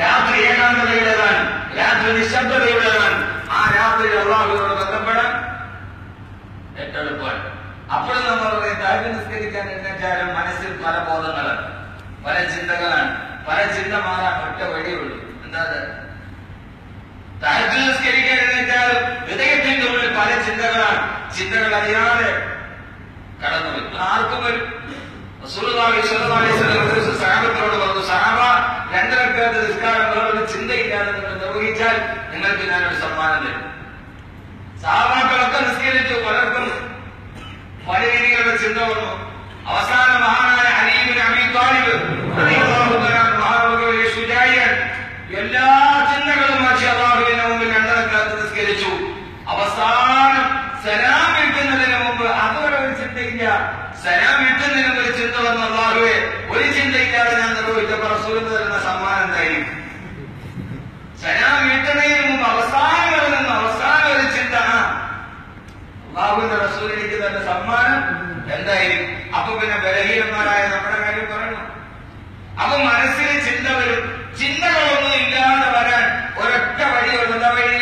രാത്രി ഏകാന്തതയുടേതാണ്, രാത്രി നിശബ്ദതയുടേതാണ്. ആ രാത്രി അള്ളാഹുവിനോട് ബന്ധപ്പെടാൻ ഏറ്റവും എളുപ്പമാണ്. അപ്പോഴും നമ്മൾ പറയും തഹജ്ജുദ് നിസ്കരിക്കാൻ എഴുന്നേറ്റാലും മനസ്സിൽ പല ബോധങ്ങളാണ്, പല ചിന്തകളാണ്. പല ചിന്ത മാറാൻ ഒറ്റ വഴിയുള്ളൂ. എന്താ തഹജ്ജുദ് നിസ്കരിക്കാൻ എഴുന്നേറ്റാലും ഹൃദയത്തിന്റെ ഉള്ളിൽ പല ചിന്തകളാണ്. ചിന്തകൾ അറിയാതെ കടന്നു വരും. ആർക്കും വരും. റസൂലുള്ളാഹി സ്വല്ലല്ലാഹു അലൈഹി വസല്ലം സഹാബത്തോട് പറഞ്ഞു, സഹാബ, 2 റക്അത്ത് നിസ്കാരം വേറൊരു ചിന്തയില്ലാതെ നിങ്ങൾ നിർവഹിച്ചാൽ നിങ്ങൾക്ക് ഞാനൊരു സമ്മാനം തരും. സഹാബാക്കളൊക്കെ നിസ്കരിച്ചു. പലർക്കും പല രീതിയിലുള്ള ചിന്ത വന്നു. അവസാന മഹാനായ അലി ഇബ്നു അബീ ത്വാലിബ് റളിയല്ലാഹു തആല ശുജാഇയൻ എല്ലാ ചിന്തകളും മാറ്റി അല്ലാഹുവിന്റെ മുമ്പിൽ 2 റക്അത്ത് നിസ്കരിച്ചു. അവസാനം സലാം വീട്ടുന്നതിന് മുമ്പ് അതുവരെ ഒരു ചിന്തയില്ല. സലാം വീട്ടുന്നതിനും ഒരു ചിന്ത വന്നു. അല്ലാഹുവേ, ഒരു ചിന്തയില്ലാതെ ഞാൻ നിർവഹിച്ചപ്പോൾ റസൂൽ തരുന്ന സമ്മാനം എന്തായിരിക്കും? സലാം വീട്ടുന്നതിന് മുമ്പ് അവസാനം ഒരു ചിന്ത, അല്ലാഹുവിന്റെ റസൂൽ എനിക്ക് തന്ന സമ്മാനം എന്തായിരിക്കും? അപ്പൊ പിന്നെ ബലഹീനന്മാരായ നമ്മുടെ കാര്യം പറയണം. അപ്പൊ മനസ്സിൽ ചിന്ത വരും. ചിന്തകളൊന്നും ഇല്ലാതെ വരാൻ ഒരൊറ്റ വഴിയുള്ളൂ. എന്താ വഴി?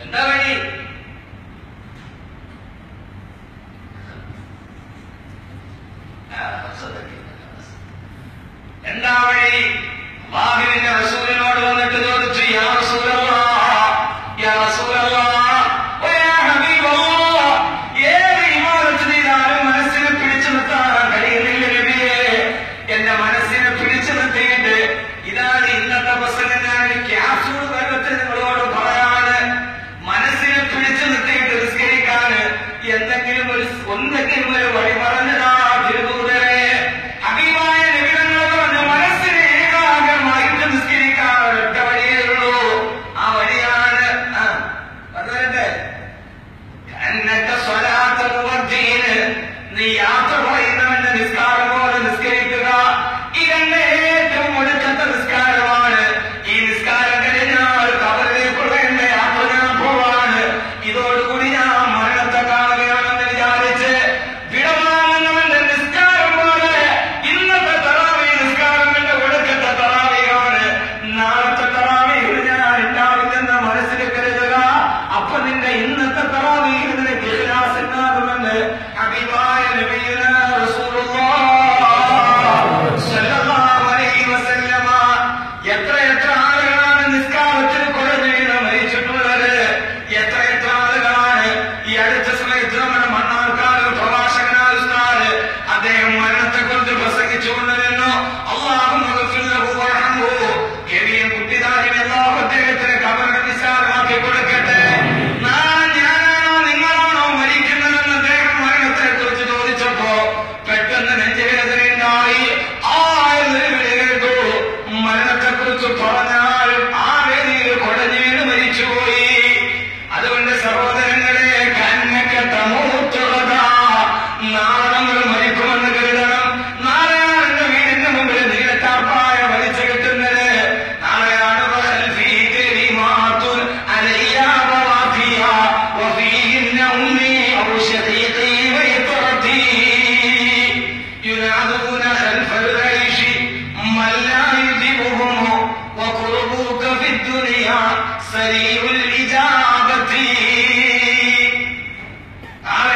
എന്താ വഴി? എന്താ വഴി? അല്ലാഹുവിന്റെ റസൂലിനോട് വന്നിട്ട് ചോദിച്ചു, യാ റസൂലല്ലാഹ്, യാ റസൂലല്ലാഹ്, ഓ യാ ഹബീബല്ലാഹ്, ഏത് ഇബാദത്ത് ചെയ്താലും മനസ്സിനെ പിടിച്ചു നിർത്താൻ കഴിയുന്നില്ല നബിയേ. എന്റെ മനസ്സിനെ പിടിച്ചു നിർത്തിയിട്ട് ഇതാണ് ഇന്നത്തെ പ്രസംഗം. ഞാൻ ക്യാപ്സൂൾ വേഗത്തിൽ നിങ്ങളോട് പറയാന്, മനസ്സിനെ പിടിച്ചു നിർത്തിയിട്ട് നിസ്കരിക്കാന് എന്തെങ്കിലും ഒരു വഴി പറഞ്ഞതാ തിരുദൂതരെ. ഹബീബായ നബിതങ്ങൾ പറഞ്ഞു, മനസ്സിനെ ഏകാഗ്രമായിട്ട് നിസ്കരിക്കാൻ ഒരൊറ്റ വഴിയേ ഉള്ളൂ. ആ വഴിയാണ് പറഞ്ഞേ, എന്നൊക്കെ സ്വലാത്ത് മുവദ്ദീന്, നീ യാത്ര പറയുന്നവന്റെ നിസ്കാരം പോലെ നിസ്കരിക്കുക. ഇതെന്റെ ഏറ്റവും ഒടുക്കത്തെ നിസ്കാരമാണ്. ഈ നിസ്കാരം കഴിഞ്ഞാൽ കബറിലേക്കുള്ള എന്റെ യാത്ര ഞാൻ പോവാണ്. ഇതോടുകൂടി ഞാൻ മരണത്തെ കാണുകയാണെന്ന് വിചാരിച്ച് വിടവാങ്ങുന്നവന്റെ നിസ്കാരം പോലെ ഇന്നത്തെ തറാവീഹ് നിസ്കാരം എന്റെ ഒടുക്കത്തെ തറാവീഹാണ്. നാളത്തെ തറാവീഹിൽ ഞാൻ ഉണ്ടാവില്ലെന്ന് മനസ്സിൽ കരുതുക. അപ്പൊ നിന്റെ ഇന്നത്തെ തറാവീഹിൽ നിനക്ക് ഇഖ്ലാസ് ഉണ്ടാകുമെന്ന് ഹബീബായ നബിയുനാ റസൂലുള്ളാഹ് സ്വല്ലല്ലാഹു അലൈഹി വസല്ലമ. എത്ര ആളുകളാണ് നിസ്കാരത്തിൽ കുറഞ്ഞു വീണ് മരിച്ചിട്ടുള്ളത്? എത്ര ആളുകളാണ് ഈ അടുത്ത സമയത്ത് നമ്മുടെ മണ്ണാർക്കാട് പ്രഭാഷകനായ ഉസ്താദ് അദ്ദേഹം മരണത്തെക്കുറിച്ച് പ്രസംഗിച്ചുകൊണ്ട് നിന്നു. അല്ലാഹു മഗ്ഫിർ ലഹു വർഹംഹു. കെവിയും കുട്ടിദാരിയും അല്ലാഹു അദ്ദേഹത്തിന് ഖബറിനെ വിശാലമാക്കി കൊടുക്കട്ടെ. ഞാനാണോ നിങ്ങളാണോ മരിക്കുന്നതെന്ന് അദ്ദേഹം മരണത്തെക്കുറിച്ച് ചോദിച്ചപ്പോ പെട്ടെന്ന് നെഞ്ചുവേദനയുണ്ടായി. കേട്ടു. മരണത്തെക്കുറിച്ച് പറഞ്ഞാൽ ആ വേദിയിൽ കുടഞ്ഞു വീണ് മരിച്ചുപോയി. അതുകൊണ്ട് സഹോദരങ്ങളെ, നാളെ നമ്മൾ മരിക്കുമെന്ന് കരുതണം. നാളെയാണ് എന്റെ വീടിന്റെ മുമ്പിൽ നീലത്താർപ്പായ വലിച്ചു കിട്ടുന്നത്. നാളെയാണ്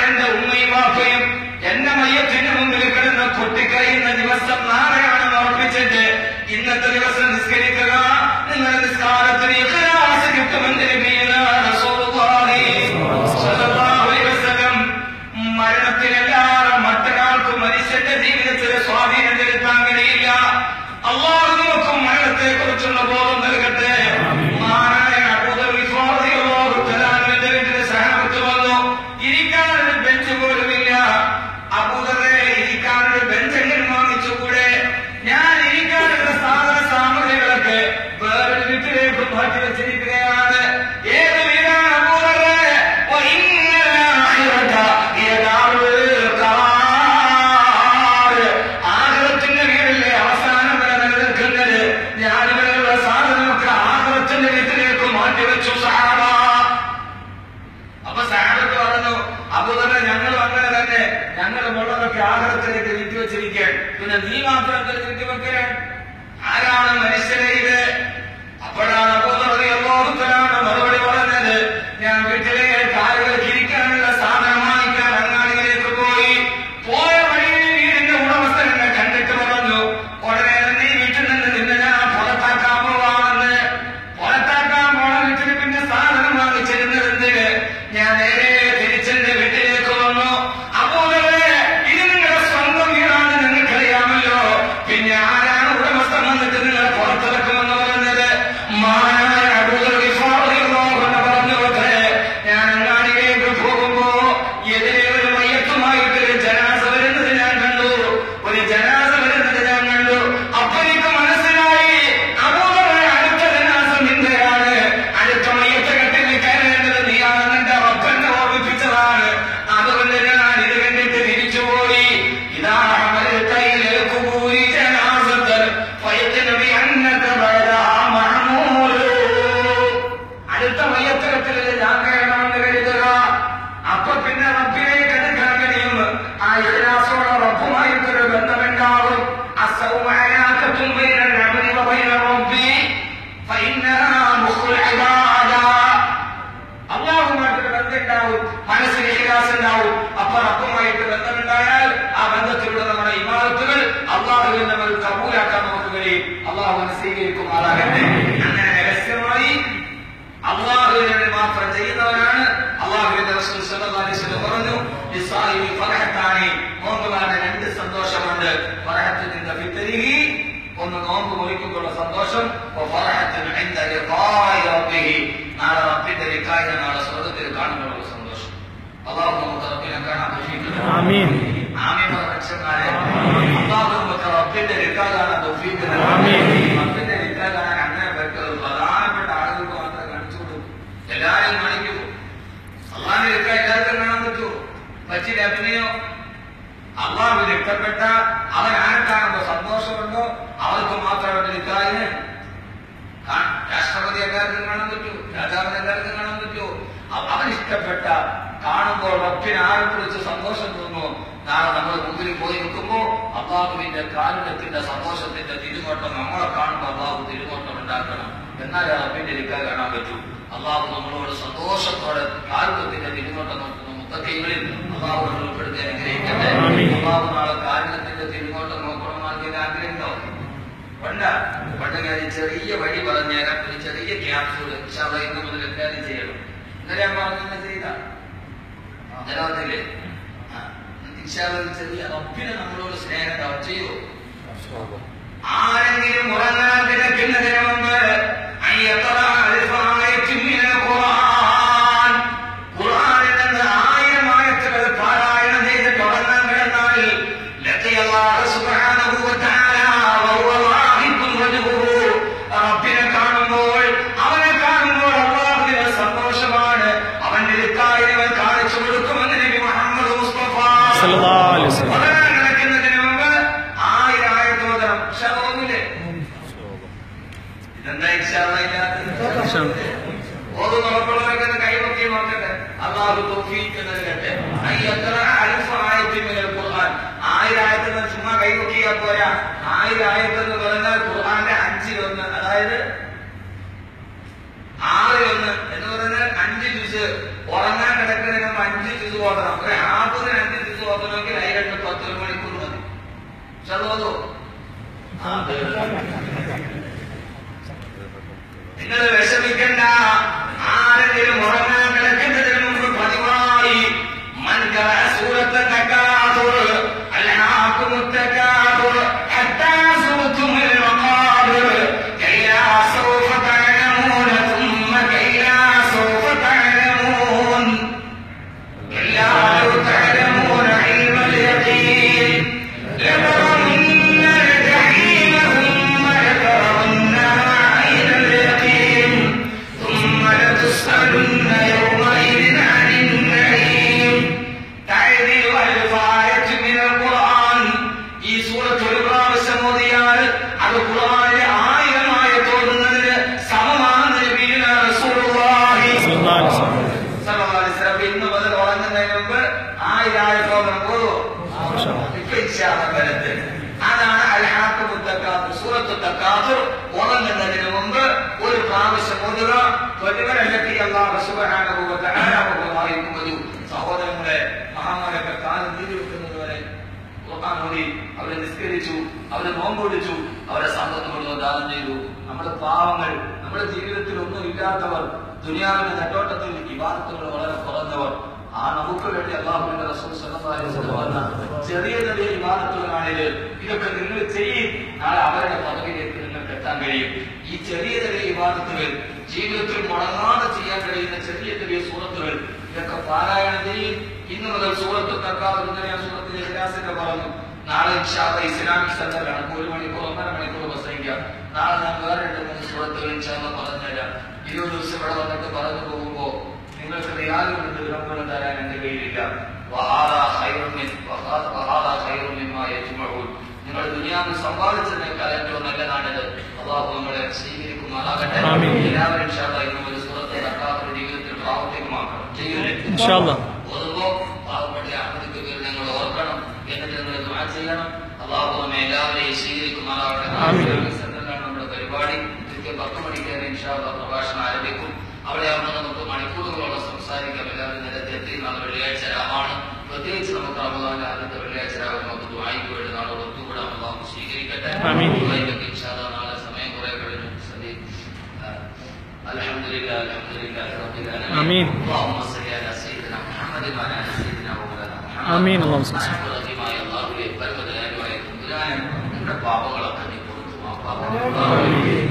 എന്റെ ഉമ്മയും വാപ്പയും എന്റെ മയ്യത്തിന്റെ മുമ്പിൽ കിടന്ന് പൊട്ടിക്കരയുന്ന ദിവസം നാളെയാണെന്ന് ഉറപ്പിച്ചിട്ട് ഇന്നത്തെ ദിവസം നിസ്കരിക്കുക. നിങ്ങളുടെ നിസ്കാരത്തിന് ഇഖ്ലാസ് കിട്ടുമെന്ന് നബിയുനാ റസൂലുള്ളാഹി സ്വല്ലല്ലാഹു അലൈഹി വസല്ലം. മരണത്തിനല്ലാതെ മറ്റൊരാൾക്ക് മനുഷ്യന്റെ ജീവിതത്തിൽ സ്വാധീനം ചെലുത്താൻ കഴിയില്ല. അല്ലാഹു നമുക്കും മരണത്തെ കുറിച്ചുള്ള ബോധം നൽകട്ടെ. മഹാനായ അബൂദർ റളിയല്ലാഹു തആലയുടെ വീട്ടിൽ സഹാബത്ത് വന്നു. ഇരിക്കാനൊരു ബെഞ്ച് പോലുമില്ല. അബൂദറെ, ഇരിക്കാനൊരു ബെഞ്ച് എങ്ങനെ വാങ്ങിച്ചുകൂടെ? ഞാൻ ഇരിക്കാനുള്ള സാമഗ്രികളൊക്കെ വേറൊരു വീട്ടിലേക്ക് മാറ്റി വെച്ചിരിക്കുകയാണ്. ഏത് വീടാണ് അബൂദറെ? ആഗ്രഹത്തിന്റെ വീടല്ലേ അവസാനം വരെ നിലനിൽക്കുന്നത്. ഞാനിവിടെയുള്ള ഉള്ളതൊക്കെ ആഹാരത്തിലേക്ക് നീട്ടിവെച്ചിരിക്കാൻ, പിന്നെ നീ മാത്രം നീട്ടിവെക്കാൻ ആരാണ് മനുഷ്യരെ ഇത്? അപ്പോഴാണ് അല്ലാഹുവിന്റെ മറുപടി പറഞ്ഞത്, ഞാൻ വീട്ടിലെ കാലുകൾക്ക് ഇരിക്കാനുള്ള സാധനം വാങ്ങിക്കാൻ അങ്ങാടിയിലേക്ക് പോയി. പോയ വഴിയിൽ വീടിന്റെ ഉടമസ്ഥൻ എന്നെ കണ്ടിട്ട് പറഞ്ഞു, ഉടനെ തന്നെ ഈ വീട്ടിൽ നിന്ന് നിന്നെ ഞാൻ പുറത്താക്കാൻ പോവാണെന്ന്. പുറത്താക്കാൻ പോണ വീട്ടിൽ പിന്നെ സാധനം വാങ്ങിച്ചിരുന്നതെന്തിന്? ഞാൻ നേരെ തിരിച്ചെന്റെ വീട്ടിലേക്ക് വന്നു. അപ്പോൾ ഇത് നിങ്ങളുടെ സ്വന്തം വീടാണ്, നിങ്ങൾക്കറിയാമല്ലോ. പിന്നെ ആരാണ് ഉടമസ്ഥൻ വന്നിട്ട് നിങ്ങളെ പുറത്തിറക്കുമെന്ന് പറഞ്ഞത്? ഞാൻ അങ്ങാടിയിലേക്ക് പോകുമ്പോ എതിരെ ഒരു മയ്യത്തുമായിട്ട് ഒരു ജനാസ വരുന്നത് ഞാൻ കണ്ടു. അപ്പൊ എനിക്ക് മനസ്സിലായി, അബൂബക്കർ അടുത്ത ജനാസ നിന്റെയാണ്, അടുത്ത മയ്യത്ത് കെട്ടിൽ കയറേണ്ടത് നീയാണെന്ന് എന്റെ റബ്ബെന്നെ ഓർമ്മിപ്പിച്ചതാണ്. അതുകൊണ്ട് ഞാൻ ഇത് കണ്ടിട്ട് തിരിച്ചുപോയി. ഇതാ അടുത്ത മയ്യത്തകത്തില് ഞാൻ കയറണമെന്ന് കരുതുക. അപ്പൊ പിന്നെ റബ്ബിലേക്ക് എടുക്കാൻ കഴിയും. ആ ഇഖ്ലാസോടെ റബ്ബുമായിട്ടൊരു ബന്ധമുണ്ടാകും. അള്ളാഹുമായിട്ടൊരു ബന്ധമുണ്ടാവും, മനസ്സിൽ ഇഖ്ലാസ് ഉണ്ടാവും. അപ്പൊ റബ്ബുമായിട്ട് ബന്ധമുണ്ടായാൽ ആ ബന്ധത്തിലൂടെ നമ്മുടെ ഇബാദത്തുകൾ അള്ളാഹുവിൽ നമ്മൾ കബൂലാക്കാൻ നമുക്ക് കഴിയും. അള്ളാഹുവിനെ സ്വീകരിക്കുമാറാകട്ടെ. അങ്ങനെ രഹസ്യമായി അള്ളാഹുവിനെ മാത്രം ചെയ്യുന്നവരാണ്. അള്ളാഹുവിന്റെ റസൂൽ സല്ലല്ലാഹു അലൈഹി വസല്ലം പറഞ്ഞു, ലിസായിബി ഫർഹത്താനി, നോമ്പുകാരന് രണ്ട് സന്തോഷമുണ്ട്. ഫർഹത്തുൻ ഫിത്രിഹി, ഒന്ന് നോമ്പ് മുറിക്കുമ്പോഴുള്ള സന്തോഷം. ഫർഹത്തുൻ ഇൻദ ലിഖാഇ റബ്ബിഹി, നാളെ റബ്ബിന്റെ ലിഖാഇനെ നാളെ സ്വർഗ്ഗത്തിൽ കാണുമ്പോഴുള്ള സന്തോഷം. അള്ളാഹു നമുക്ക് റബ്ബിനെ കാണാൻ തൗഫീഖ് നൽകട്ടെ. ആമീൻ ആമീൻ. മനുഷ്യന്മാരെ, അള്ളാഹു നമുക്ക് റബ്ബിന്റെ ലിഖാഇ കാണാൻ തൗഫീഖ് നൽകട്ടെ. ആമീൻ. റബ്ബിന്റെ ലിഖാഇ കാണാൻ അങ്ങനെ പ്രധാനപ്പെട്ട ആളുകൾക്ക് മാത്രം കാണിച്ചു കൊടുക്കും. എല്ലാവരും കാണിക്കുമോ? അള്ളാഹിനെ ലിഖാഇ എല്ലാവർക്കും കാണാൻ പറ്റുമോ? പറ്റില്ല. അഭിനയോ? അള്ളാഹുവിന് ഇഷ്ടപ്പെട്ട അവൻ ആരെ കാണുമ്പോ സന്തോഷമുണ്ടോ അവർക്ക് മാത്രമേ ലിഖാഇന്. രാഷ്ട്രപതി എല്ലാവർക്കും കാണാൻ പറ്റുമോ? രാജാവിന് എല്ലാവർക്കും കാണാൻ പറ്റുമോ? അവൻ ഇഷ്ടപ്പെട്ട കാണുമ്പോൾ റബ്ബിനെ ആരെ കുറിച്ച് സന്തോഷം തോന്നുമോ? നാളെ നമ്മൾ മുമ്പിൽ പോയി നിൽക്കുമ്പോ അള്ളാഹുവിന്റെ കാരുണ്യത്തിന്റെ സന്തോഷത്തിന്റെ തിരുനോട്ടം നമ്മളെ കാണുമ്പോൾ അള്ളാഹു തിരുനോട്ടം ഉണ്ടാക്കണം. എന്നാലേ റബ്ബിന്റെ ലിഖാഇ കാണാൻ പറ്റൂ. അള്ളാഹു നമ്മളോട് സന്തോഷത്തോടെ കാരുണ്യത്തിന്റെ തിരുനോട്ടം നോക്കുന്ന മുത്തഖീങ്ങളിൽ അള്ളാഹു നമ്മൾ ഉൾപ്പെടുത്തി അനുഗ്രഹിക്കട്ടെ. അള്ളാഹു നാളെ കാരുണ്യത്തിന്റെ തിരുനോട്ടം നോക്കണമെന്ന് ആഗ്രഹമുണ്ടോ? പണ്ട് കാര്യം ചെറിയ വഴി പറഞ്ഞുതരാം, ഒരു ചെറിയ ക്യാപ്സൂൾ ഇന്ന് മുതൽ കാര്യം ചെയ്യണം. ഇന്നലെ ഞാൻ പറഞ്ഞ ചെയ്ത ജനത്തില്ലേ ചെറിയ റബ്ബിനെ നമ്മളോട് സ്നേഹം ചെയ്യോ? ആരെങ്കിലും ഉറങ്ങാൻ കിടക്കുന്നതിന് മുമ്പ് ഖുർആനിൽ നിന്ന് 1000 ആയത്തുകൾ പാരായണം ചെയ്തിട്ട് ഉറങ്ങാൻ കിടന്നാൽ റബ്ബിനെ കാണുമ്പോൾ അവനെ കാണുമ്പോൾ അല്ലാഹുവിന് സന്തോഷമാണ്. അവന്റെ ലിഖാഇനെ കാണിച്ചു കൊടുക്കുമെന്ന് നബി മുഹമ്മദ് മുസ്തഫ സല്ലല്ലാഹു അലൈഹി വസല്ലം. ഉറങ്ങാൻ കിടക്കുന്നതിന് മുമ്പ് 1000 ആയത്ത് ഓതണം. ഇൻഷാഅല്ലാഹ്. ഇതെന്താ ഇൻഷാഅല്ലാഹ് ഇല്ലാത്തത്? ഓതുന്ന ഉറപ്പുള്ളവരൊക്കെ കൈവക്കി നോക്കട്ടെ. അല്ലാഹു തൗഫീഖ് നൽകട്ടെ. 1000 ആയത്ത് മിനൽ ഖുർആൻ. 1000 ആയത്ത് ചുമ്മാ കൈവക്കിയാൽ പോരാ. 1000 ആയത്ത് എന്ന് പറഞ്ഞാൽ ഖുർആന്റെ 5-1, അതായത് 6-1 എന്ന് പറഞ്ഞാൽ 5 ജുസ്. ഉറങ്ങാൻ കിടക്കുന്നതിന് 5 ജുസ് ഓതണം. ഒരു ഹാഫിന് 5 ജുസ് ഓതണമെങ്കിൽ അതിൽ 10 മണിക്കൂർ മതി. ചതോ നിങ്ങൾ വിഷമിക്കണ്ട. ആരെങ്കിലും ഉറങ്ങാൻ കിടക്കുന്നതിന് മുമ്പ് പതിവായി സൂറത്ത് തകാസുർ അൽഹാകുമുത് തകാസുർ ഹത്താ സൂറത്തുൽ മഖാബിർ കൈലാ സൗഫ തഅലമൂന ثم കൈലാ സൗഫ തഅലമൂൻ കൈലാ ലൗ തഅലമൂന ഇൽമൽ യഖീൻ ലതറവുന്ന الجحيم ثم لترونها عين اليقين ثم لتسألن يومئذ عن النعيم. تعديل ألف آية من القرآن. ഈ സൂറത്ത് ഒരു പ്രാവശ്യം ഓതിയാൽ അത് ഖുർആനിലെ 1000 ആയത്ത് ഓതുന്നതിന് സമമാണെന്ന് നബിയുനാ റസൂലുള്ളാഹി സ്വല്ലല്ലാഹു അലൈഹി വസല്ലം. ഇന്ന് മുതൽ ഉറങ്ങുന്നതിന് മുമ്പ് 1000 ആയത്ത് ഓതണം. ഒക്കെ ഇൻഷാഅല്ലാഹ് വരട്ടെ. അതാണ് അൽ-ഹാഖുമു തകാസുർ. സൂറത്തു തകാസുർ ഉറങ്ങുന്നതിന് മുമ്പ് ഒരു പ്രാവശ്യം ഓതുക. പ്രതിഫലം അല്ലാഹു സുബ്ഹാനഹു വ തആല വഹുവായിരിക്കുന്നത്. സഹോദരങ്ങളെ, മഹാന്മാരൊക്കെ കാലം നീതി വെക്കുന്നത് വരെ ഖുർആൻ ഓതി, അവരെ നിസ്കരിച്ചു, അവരെ നോമ്പ് പിടിച്ചു, അവരെ സമ്പത്ത് മുഴുവൻ ദാനം ചെയ്തു. നമ്മുടെ പാവങ്ങൾ, നമ്മുടെ ജീവിതത്തിൽ ഒന്നും ഇല്ലാത്തവർ, ദുനിയാവിന്റെ നെട്ടോട്ടത്തിൽ ഇബാദത്തുകൾ വളരെ കുറഞ്ഞവർ, ആ നമുക്ക് വേണ്ടി അല്ലാഹുവിന്റെ റസൂൽ സ്വല്ലല്ലാഹു അലൈഹി വസല്ലം പറഞ്ഞ ചെറിയ ചെറിയ ഇബാദത്തുകളാണെങ്കിൽ ഇതൊക്കെ നിങ്ങൾ ചെയ്യും, നാളെ അവരുടെ പദവിയിലേക്ക് നിങ്ങൾക്ക് എത്താൻ കഴിയും. ഈ ചെറിയ ചെറിയ ഇബാദത്തുകൾ, ജീവിതത്തിൽ മുടങ്ങാതെ ചെയ്യാൻ കഴിയുന്ന ചെറിയ ചെറിയ സൂറത്തുകൾ, ഇതൊക്കെ പാരായണം ചെയ്യും. ഇന്ന് മുതൽ സൂറത്ത് തക്കാസുർ, ഞാൻ സൂറത്തിൽ ഇഖ്ലാസിന്റെ പറഞ്ഞു. നാളെ ഇൻഷാഅല്ലാഹ് ഇസ്ലാമിക് സെന്ററിലാണ് 1 മണിക്കൂർ 1.5 മണിക്കൂർ പ്രസംഗിക്കാം. നാളെ ഞാൻ വേറെ 2-3 സൂറത്തുകൾ ഇൻഷാഅല്ലാഹ് പറഞ്ഞുതരാം. 20 ദിവസം ഇവിടെ വന്നിട്ട് പറഞ്ഞു പോകുമ്പോ നിങ്ങൾക്ക് റിയാലുകൾ ദിർഹങ്ങൾ തരാൻ എന്റെ കയ്യിലില്ല. നിങ്ങൾ ദുനിയാവിൽ സമ്പാദിച്ചതിനേക്കാൾ ഏറ്റവും നല്ലതാണിത്. അല്ലാഹു നമ്മളെ സ്വീകരിക്കുമാറാകട്ടെ. എല്ലാവരും ഇൻഷാഅല്ലാഹ് ഇന്ന് ഒരു സൂറത്ത് തക്കാസുർ ജീവിതത്തിൽ പ്രാവർത്തികമാക്കണം. ചെയ്യൂലേ? ഓതുമ്പോ പാവപ്പെട്ട ആളുകൾക്ക് പേര് നിങ്ങൾ ഓർക്കണം, എന്നിട്ട് നിങ്ങൾ ദുആ ചെയ്യണം. അല്ലാഹു നമ്മെ എല്ലാവരെയും സ്വീകരിക്കുമാറാകട്ടെ. സെന്ററിലാണ് നമ്മുടെ പരിപാടി. 10 മണിക്ക് ഇൻഷാഅല്ലാഹ് പ്രഭാഷണം ആരംഭിക്കും. അവിടെയാവുമ്പോൾ നമുക്ക് മണിക്കൂറുകളോളം സംസാരിക്കാം. എല്ലാവരും നേരത്തെ എത്തി. നാളെ വെള്ളിയാഴ്ച രാവാണ്. പ്രത്യേകിച്ച് നമുക്ക് റമദാനിലെ ആദ്യത്തെ വെള്ളിയാഴ്ച രാവിലെ നമുക്ക് ദുആയ്ക്ക് വേണ്ടി നാളെ ഒത്തുകൂടാം. അല്ലാഹു സ്വീകരിക്കട്ടെ. ഇൻഷാഅല്ലാഹ് നാളെ സമയം കുറെ കഴിഞ്ഞു. അൽഹംദുലില്ലാഹി റബ്ബിൽ ആലമീൻ. അല്ലാഹുമ്മ സ്വല്ലി അലാ സയ്യിദിനാ മുഹമ്മദിൻ വഅലാ ആലി സയ്യിദിനാ മൗലാനാ മുഹമ്മദ്. ആമീൻ. നമ്മുടെ പാപങ്ങളൊക്കെ നീ പുറത്തു മാപ്പാക്കണം.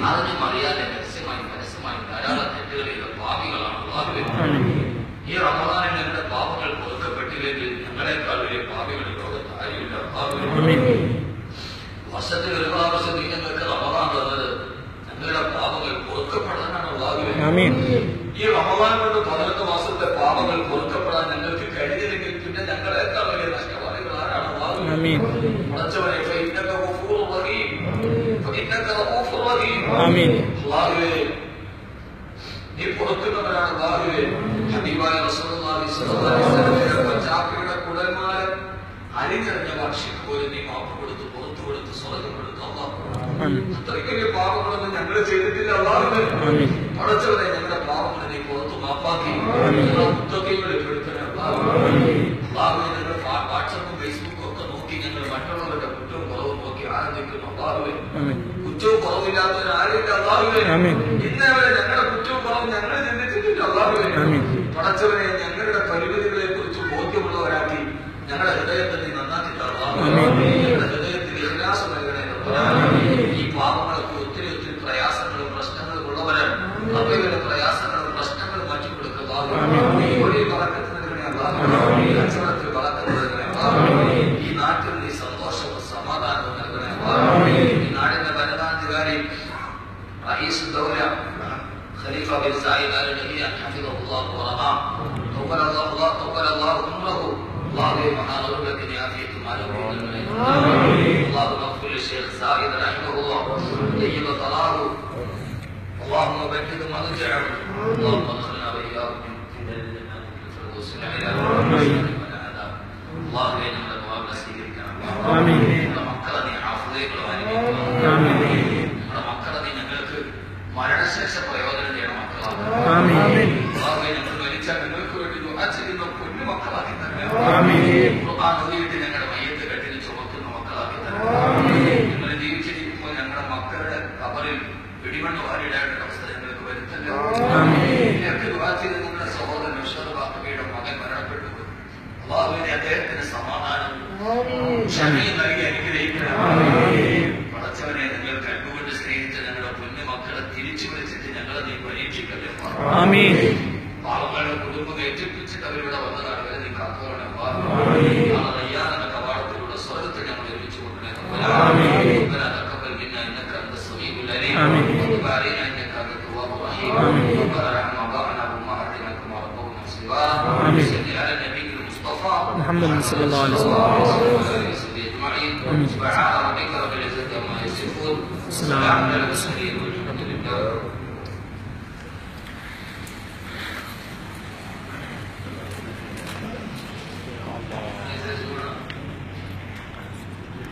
അതിനും അറിയാതെ രഹസ്യമായി പരസ്യമായി ധാരാളം തെറ്റുകൾ ചെയ്ത പാപികളാണ്. ഈ റമദാനിൽ ഞങ്ങളുടെ പാപങ്ങൾ പൊറുക്കപ്പെട്ടില്ലെങ്കിൽ ഞങ്ങളെക്കാൾ വലിയ പാപികൾ ലോകത്ത് ആരുമില്ല. വർഷത്തിൽ ഒരു പ്രാവശ്യം നിങ്ങൾക്ക് റമദാൻ തന്നത് ഞങ്ങളുടെ പാപങ്ങൾ പൊറുക്കപ്പെടാനാണ്. ഈ റമദാൻ കൊണ്ട് 11 മാസത്തെ പാപങ്ങൾ പൊറുക്കപ്പെടാൻ ഞങ്ങൾക്ക് കഴിഞ്ഞില്ലെങ്കിൽ പിന്നെ ഞങ്ങളെക്കാൾ വലിയ നഷ്ടവാദികൾ ആരാണ്? പടച്ചവനെ, നീ പൊറുക്കുന്നവരാണ്. ഹബീബായ റസൂലുള്ളാഹി സ്വല്ലല്ലാഹു അലൈഹി വസല്ലം പഞ്ചാബിയുടെ കുടൽമാലം അരിഞ്ഞറിഞ്ഞ വർഷം പോലും നീ മാപ്പ് കൊടുത്ത് പുറത്തു കൊടുത്ത് സ്വർഗം കൊടുത്തു. അല്ലാഹു അത്രയ്ക്ക് വലിയ പാപങ്ങളൊന്നും ഞങ്ങൾ ചെയ്തിട്ടില്ല. അല്ലാഹുവേ, പടച്ചവനെ, ഞങ്ങളുടെ പാപങ്ങൾ നീ പുറത്തു മാപ്പാക്കി മുത്തഖീങ്ങളിൽ പെടുത്തണേ. അല്ലാഹുവേ, ഞങ്ങൾ വാട്സപ്പും ഫേസ്ബുക്കും ഒക്കെ നോക്കി ഞങ്ങൾ മറ്റുള്ളവരുടെ കുറ്റവും കുറവും നോക്കി ആനന്ദിക്കുന്നു. അല്ലാഹുവേ, കുറ്റവും കുറവില്ലാത്തവർ ആരില്ല. അല്ലാഹുവേ, ഇന്നേ വരെ ഞങ്ങളുടെ കുറ്റവും കുറവും ഞങ്ങൾ ചിന്തിച്ചിട്ടില്ല. അല്ലാഹുവേ, പടച്ചവനെ, ഞങ്ങളുടെ പരിമിതികളെ കുറിച്ച് ബോധ്യമുള്ളവരാക്കി ഞങ്ങളുടെ ഹൃദയത്തെ നീ നന്നാക്കി തരണം. ഞങ്ങളുടെ ഹൃദയത്തിൽ ഇഖ്ലാസ് നൽകണേ. ഈ പാപങ്ങൾക്ക് ഒത്തിരി ഒത്തിരി പ്രയാസങ്ങളും പ്രശ്നങ്ങളും ഉള്ളവരാണ്. അവരുടെ പ്രയാസങ്ങളും പ്രശ്നങ്ങളും മാറ്റി കൊടുക്കുക. ഈ ബറക്കത്ത് നൽകണേ. കച്ചവടത്തിൽ ബറക്കത്ത് നൽകണേ. ഈ നാട്ടിൽ നീ സന്തോഷവും സമാധാനവും നൽകണേ. ഈ നാടിന്റെ ഭരണാധികാരി റഈസ് ദൗല Khalifa bin Saeed Al Nahyan ഹഫിദഹുല്ലാഹു വറഹാ തഖബ്ബലല്ലാഹു ഉംറഹു. അല്ലാഹുവേ, മഹാനവറുകൾക്ക് നീ ആഫിയത്തും ആരോഗ്യവും നൽകണേ. اللهم اغفر للشيخ زايد رحمه الله طيب ثراه. اللهم بكد مرجعه. اللهم ادخلنا واياكم في جنات الفردوس الاعلى. اللهم اننا نتوب نسيرك. امين. മക്കളെ ഹാഫിളുകളായിരിക്കും. മക്കളെ ഞങ്ങൾക്ക് മരണശേഷ പ്രയോജനം ചെയ്യണം. മക്കളാണ് ഞങ്ങൾ മരിച്ചാൽ നിങ്ങൾക്ക് വേണ്ടി ദുആ ചെയ്യുന്ന പൊന്നു മക്കളാക്കി തന്നെ. ഖുർആൻ ഓതിയിട്ട് ഞങ്ങളുടെ മയ്യത്ത് കെട്ടിന് ചുമക്കുന്ന മക്കളാക്കി തന്നെ. ഞങ്ങൾ ജീവിച്ചിരിക്കുമ്പോൾ ഞങ്ങളുടെ മക്കളുടെ കബറിൽ വെടിമണ്ണ് വാരിയിടേണ്ട അവസ്ഥ ഞങ്ങൾക്ക് വരുത്തല്ലോ. ഞങ്ങൾക്ക് ദുആ ചെയ്ത് നിങ്ങളുടെ സഹോദരൻ ബാക്കയുടെ മകൻ മരണപ്പെട്ടു. അല്ലാഹുവേ, അദ്ദേഹത്തിന് സമാധാനം ക്ഷമയും നൽകി അനുഗ്രഹിക്കണം. പടച്ചവനെ, നിങ്ങൾ കണ്ടുകൊണ്ട് സ്നേഹിച്ച ഞങ്ങളുടെ പൊന്നു മക്കളെ തിരിച്ചു വിളിച്ചിട്ട് ഞങ്ങളെ നീ പരീക്ഷിക്കല്ലേ. പാവങ്ങളുടെ കുടുംബം ഏറ്റിപ്പിച്ചിട്ട് അവരിവിടെ വന്നതാണ്. അവരെ നീ കാത്തോളണം. റയ്യാൻ എന്ന കവാടത്തിലൂടെ സ്വർഗത്തെ ഞങ്ങൾ ഒരുമിച്ച് കൊണ്ടുവരണം. محمد صلى الله عليه وسلم. سبحان ربك رب العزة عما يصفون. سلام على المرسلين والحمد لله.